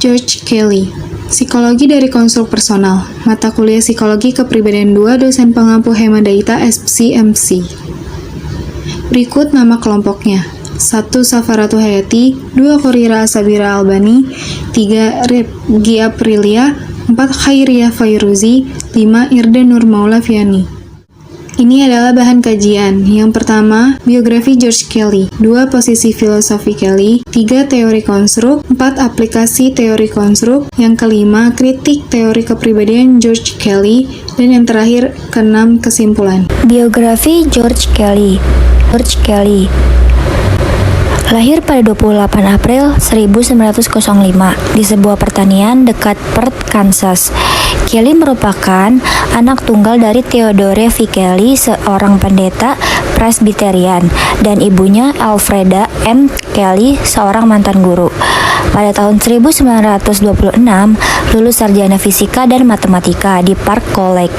George Kelly, Psikologi dari Konstruk Personal, Mata Kuliah Psikologi Kepribadian 2, Dosen Pengampu Hemadaita FCMC. Berikut nama kelompoknya. 1. Safaratu Hayati, 2. Korira Asabira Albani, 3. Regi Aprilia, 4. Khairiyah Fairuzi, 5. Irda Nurmaula Fiani. Ini adalah bahan kajian. Yang pertama, biografi George Kelly, 2. Posisi filosofi Kelly, 3. Teori konstruk, 4. Aplikasi teori konstruk, yang kelima, kritik teori kepribadian George Kelly, dan yang terakhir, keenam, kesimpulan. Biografi George Kelly. George Kelly lahir pada 28 April 1905 di sebuah pertanian dekat Perth, Kansas. Kelly merupakan anak tunggal dari Theodore V. Kelly, seorang pendeta Presbyterian, dan ibunya Alfreda M. Kelly, seorang mantan guru. Pada tahun 1926, lulus sarjana fisika dan matematika di Park College,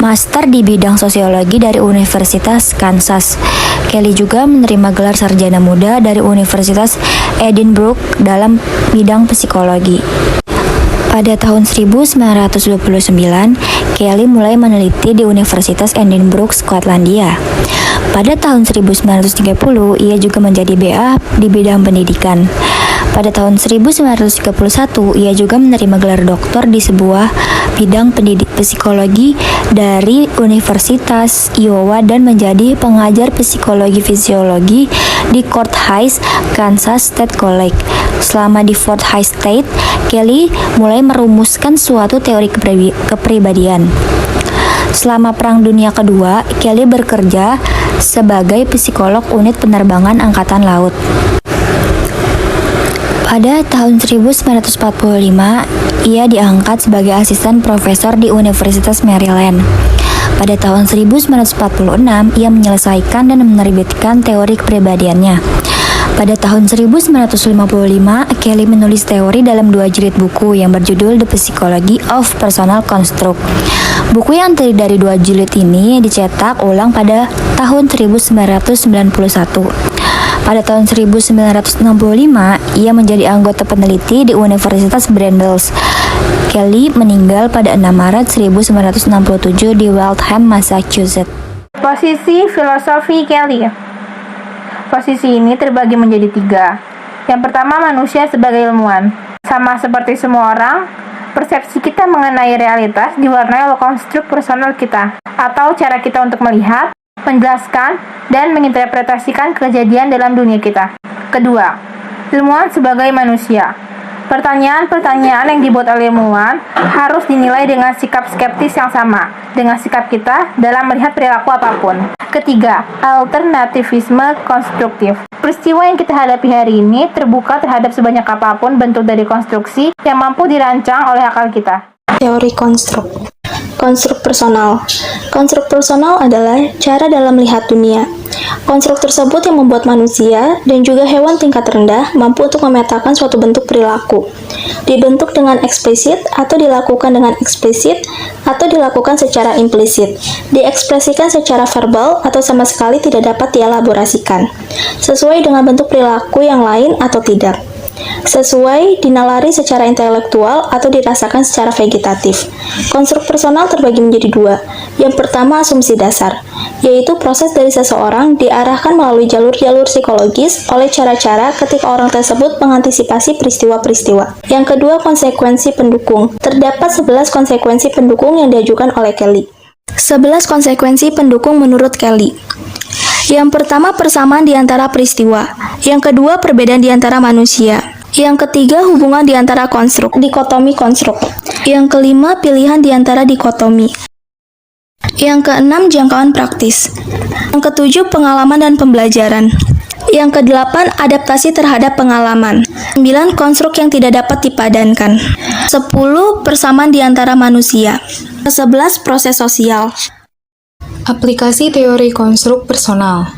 master di bidang sosiologi dari Universitas Kansas. Kelly juga menerima gelar sarjana muda dari Universitas Edinburgh dalam bidang psikologi. Pada tahun 1929, Kelly mulai meneliti di Universitas Edinburgh, Skotlandia. Pada tahun 1930, ia juga menjadi BA di bidang pendidikan. Pada tahun 1931, ia juga menerima gelar doktor di sebuah bidang psikologi dari Universitas Iowa dan menjadi pengajar psikologi fisiologi di Fort Hays, Kansas State College. Selama di Fort Hays State, Kelly mulai merumuskan suatu teori kepribadian. Selama Perang Dunia Kedua, Kelly bekerja sebagai psikolog unit penerbangan Angkatan Laut. Pada tahun 1945, ia diangkat sebagai asisten profesor di Universitas Maryland. Pada tahun 1946, ia menyelesaikan dan menerbitkan teori kepribadiannya. Pada tahun 1955, Kelly menulis teori dalam 2 jilid buku yang berjudul The Psychology of Personal Construct. Buku yang terdiri dari 2 jilid ini dicetak ulang pada tahun 1991. Pada tahun 1965, ia menjadi anggota peneliti di Universitas Brandeis. Kelly meninggal pada 6 Maret 1967 di Waltham, Massachusetts. Posisi filosofi Kelly. Posisi ini terbagi menjadi 3. Yang pertama, manusia sebagai ilmuwan. Sama seperti semua orang, persepsi kita mengenai realitas diwarnai oleh konstruk personal kita, atau cara kita untuk melihat, menjelaskan, dan menginterpretasikan kejadian dalam dunia kita. Kedua, ilmuwan sebagai manusia. Pertanyaan-pertanyaan yang dibuat oleh ilmuwan harus dinilai dengan sikap skeptis yang sama dengan sikap kita dalam melihat perilaku apapun. Ketiga, alternativisme konstruktif. Peristiwa yang kita hadapi hari ini terbuka terhadap sebanyak apapun bentuk dari konstruksi yang mampu dirancang oleh akal kita. Teori konstruk. Konstruk personal. Konstruk personal adalah cara dalam melihat dunia. Konstruk tersebut yang membuat manusia dan juga hewan tingkat rendah mampu untuk memetakan suatu bentuk perilaku. Dibentuk dengan eksplisit atau dilakukan dengan eksplisit atau dilakukan secara implisit. Diekspresikan secara verbal atau sama sekali tidak dapat dielaborasikan. Sesuai dengan bentuk perilaku yang lain atau tidak. Sesuai, dinalari secara intelektual atau dirasakan secara vegetatif. Konstruk personal terbagi menjadi 2. Yang pertama, asumsi dasar, yaitu proses dari seseorang diarahkan melalui jalur-jalur psikologis oleh cara-cara ketika orang tersebut mengantisipasi peristiwa-peristiwa. Yang kedua, konsekuensi pendukung. Terdapat 11 konsekuensi pendukung yang diajukan oleh Kelly. 11 konsekuensi pendukung menurut Kelly. Yang pertama, persamaan di antara peristiwa. Yang kedua, perbedaan di antara manusia. Yang ketiga, hubungan di antara konstruk, dikotomi konstruk. Yang kelima, pilihan di antara dikotomi. Yang keenam, jangkauan praktis. Yang ketujuh, pengalaman dan pembelajaran. Yang kedelapan, adaptasi terhadap pengalaman. 9, konstruk yang tidak dapat dipadankan. 10, persamaan di antara manusia. 11, proses sosial. Aplikasi teori konstruk personal.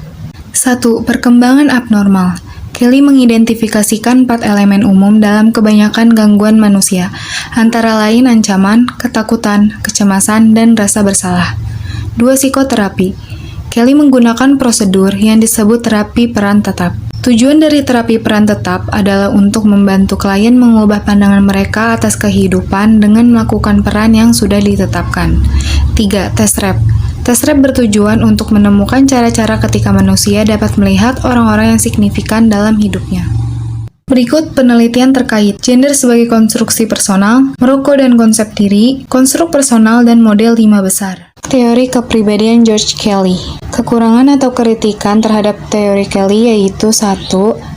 1. Perkembangan abnormal. Kelly mengidentifikasikan 4 elemen umum dalam kebanyakan gangguan manusia, antara lain ancaman, ketakutan, kecemasan, dan rasa bersalah. 2. Psikoterapi. Kelly menggunakan prosedur yang disebut terapi peran tetap. Tujuan dari terapi peran tetap adalah untuk membantu klien mengubah pandangan mereka atas kehidupan dengan melakukan peran yang sudah ditetapkan. 3. Tes rep. Tes rep bertujuan untuk menemukan cara-cara ketika manusia dapat melihat orang-orang yang signifikan dalam hidupnya. Berikut penelitian terkait gender sebagai konstruksi personal, merokok dan konsep diri, konstruk personal dan model 5 besar. Teori kepribadian George Kelly. Kekurangan atau kritikan terhadap teori Kelly yaitu 1.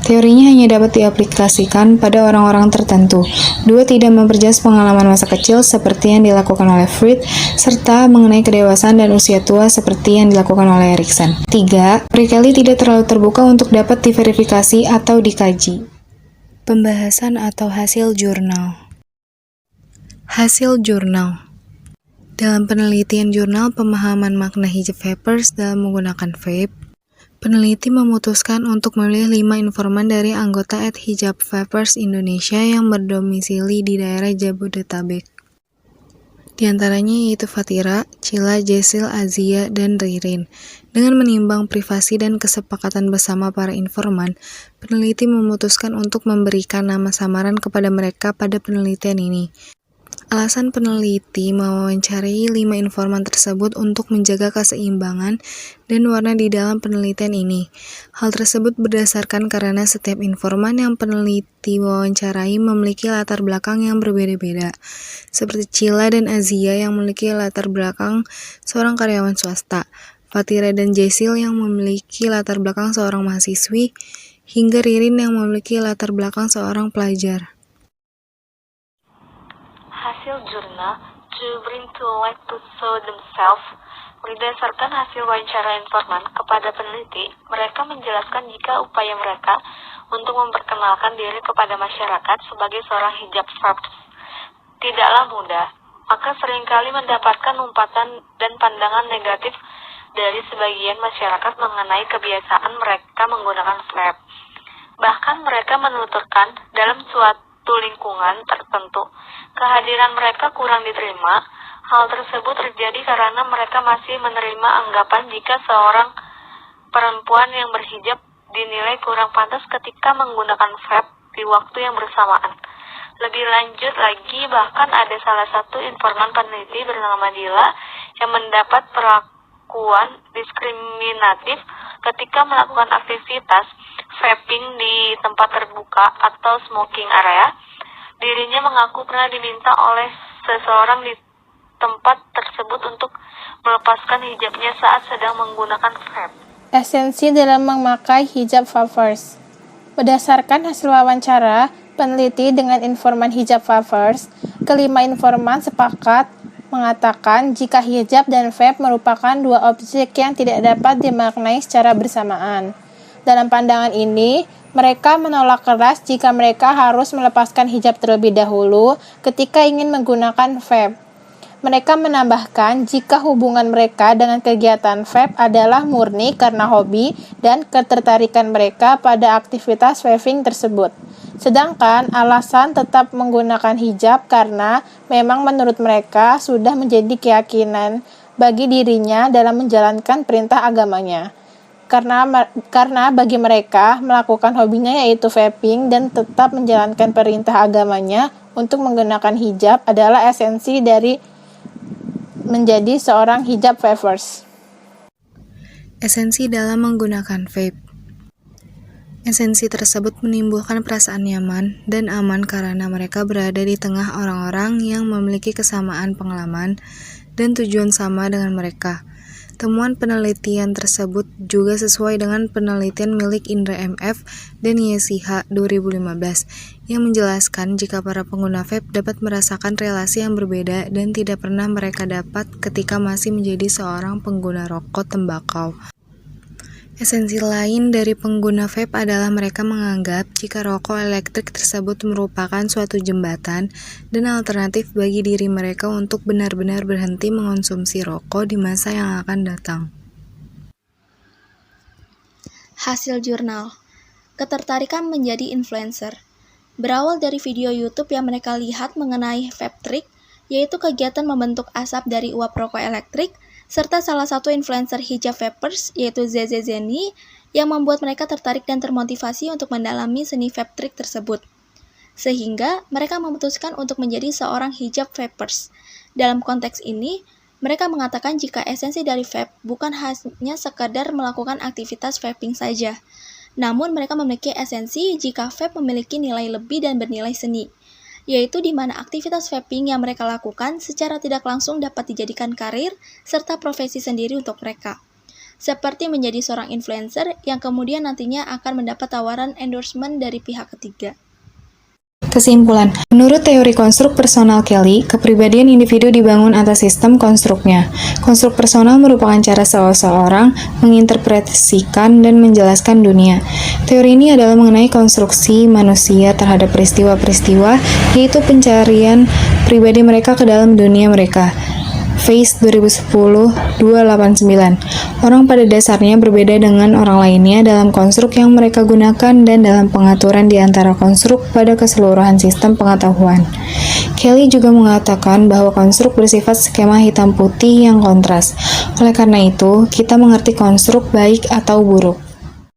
Teorinya hanya dapat diaplikasikan pada orang-orang tertentu. 2. Tidak memperjelas pengalaman masa kecil seperti yang dilakukan oleh Freud, serta mengenai kedewasaan dan usia tua seperti yang dilakukan oleh Erikson. 3. Teori Kelly tidak terlalu terbuka untuk dapat diverifikasi atau dikaji. Pembahasan atau hasil jurnal. Hasil jurnal. Dalam penelitian jurnal pemahaman makna hijab vapers dalam menggunakan vape, peneliti memutuskan untuk memilih 5 informan dari anggota @Hijab Vapers Indonesia yang berdomisili di daerah Jabodetabek. Di antaranya yaitu Fatira, Cila, Jesil, Azia, dan Ririn. Dengan menimbang privasi dan kesepakatan bersama para informan, peneliti memutuskan untuk memberikan nama samaran kepada mereka pada penelitian ini. Alasan peneliti mewawancarai 5 informan tersebut untuk menjaga keseimbangan dan warna di dalam penelitian ini. Hal tersebut berdasarkan karena setiap informan yang peneliti wawancarai memiliki latar belakang yang berbeda-beda, seperti Cila dan Azia yang memiliki latar belakang seorang karyawan swasta, Fatira dan Jesil yang memiliki latar belakang seorang mahasiswi, hingga Ririn yang memiliki latar belakang seorang pelajar. Hasil jurnal To Bring to Light to Show Themselves. Berdasarkan hasil wawancara informan kepada peneliti, mereka menjelaskan jika upaya mereka untuk memperkenalkan diri kepada masyarakat sebagai seorang hijab vapers tidaklah mudah, maka seringkali mendapatkan umpatan dan pandangan negatif dari sebagian masyarakat mengenai kebiasaan mereka menggunakan vape. Bahkan mereka menuturkan dalam suatu lingkungan tertentu, kehadiran mereka kurang diterima. Hal tersebut terjadi karena mereka masih menerima anggapan jika seorang perempuan yang berhijab dinilai kurang pantas ketika menggunakan vape di waktu yang bersamaan. Lebih lanjut lagi, bahkan ada salah satu informan peneliti bernama Dila yang mendapat perlakuan diskriminatif ketika melakukan aktivitas vaping di tempat terbuka atau smoking area. Dirinya mengaku pernah diminta oleh seseorang di tempat tersebut untuk melepaskan hijabnya saat sedang menggunakan vape. Esensi dalam memakai hijab vapers. Berdasarkan hasil wawancara peneliti dengan informan hijab vapers, kelima informan sepakat mengatakan jika hijab dan vape merupakan dua objek yang tidak dapat dimaknai secara bersamaan. Dalam pandangan ini, mereka menolak keras jika mereka harus melepaskan hijab terlebih dahulu ketika ingin menggunakan vape. Mereka menambahkan jika hubungan mereka dengan kegiatan vape adalah murni karena hobi dan ketertarikan mereka pada aktivitas vaping tersebut. Sedangkan alasan tetap menggunakan hijab karena memang menurut mereka sudah menjadi keyakinan bagi dirinya dalam menjalankan perintah agamanya. Karena bagi mereka melakukan hobinya yaitu vaping dan tetap menjalankan perintah agamanya untuk menggunakan hijab adalah esensi dari menjadi seorang hijab vapers. Esensi dalam menggunakan vape. Esensi tersebut menimbulkan perasaan nyaman dan aman karena mereka berada di tengah orang-orang yang memiliki kesamaan pengalaman dan tujuan sama dengan mereka. Temuan penelitian tersebut juga sesuai dengan penelitian milik Indra MF dan YSIH 2015 yang menjelaskan jika para pengguna vape dapat merasakan relasi yang berbeda dan tidak pernah mereka dapat ketika masih menjadi seorang pengguna rokok tembakau. Esensi lain dari pengguna vape adalah mereka menganggap jika rokok elektrik tersebut merupakan suatu jembatan dan alternatif bagi diri mereka untuk benar-benar berhenti mengonsumsi rokok di masa yang akan datang. Hasil jurnal. Ketertarikan menjadi influencer. Berawal dari video YouTube yang mereka lihat mengenai vape trick, yaitu kegiatan membentuk asap dari uap rokok elektrik, serta salah satu influencer hijab vapers yaitu Zeze Zeni yang membuat mereka tertarik dan termotivasi untuk mendalami seni vape trick tersebut. Sehingga mereka memutuskan untuk menjadi seorang hijab vapers. Dalam konteks ini, mereka mengatakan jika esensi dari vape bukan hanya sekadar melakukan aktivitas vaping saja, namun mereka memiliki esensi jika vape memiliki nilai lebih dan bernilai seni, yaitu di mana aktivitas vaping yang mereka lakukan secara tidak langsung dapat dijadikan karir serta profesi sendiri untuk mereka. Seperti menjadi seorang influencer yang kemudian nantinya akan mendapat tawaran endorsement dari pihak ketiga. Kesimpulan, menurut teori konstruk personal Kelly, kepribadian individu dibangun atas sistem konstruknya. Konstruk personal merupakan cara seseorang menginterpretasikan dan menjelaskan dunia. Teori ini adalah mengenai konstruksi manusia terhadap peristiwa-peristiwa, yaitu pencarian pribadi mereka ke dalam dunia mereka. Face 2010-289. Orang pada dasarnya berbeda dengan orang lainnya dalam konstruk yang mereka gunakan dan dalam pengaturan di antara konstruk pada keseluruhan sistem pengetahuan. Kelly juga mengatakan bahwa konstruk bersifat skema hitam putih yang kontras. Oleh karena itu, kita mengerti konstruk baik atau buruk.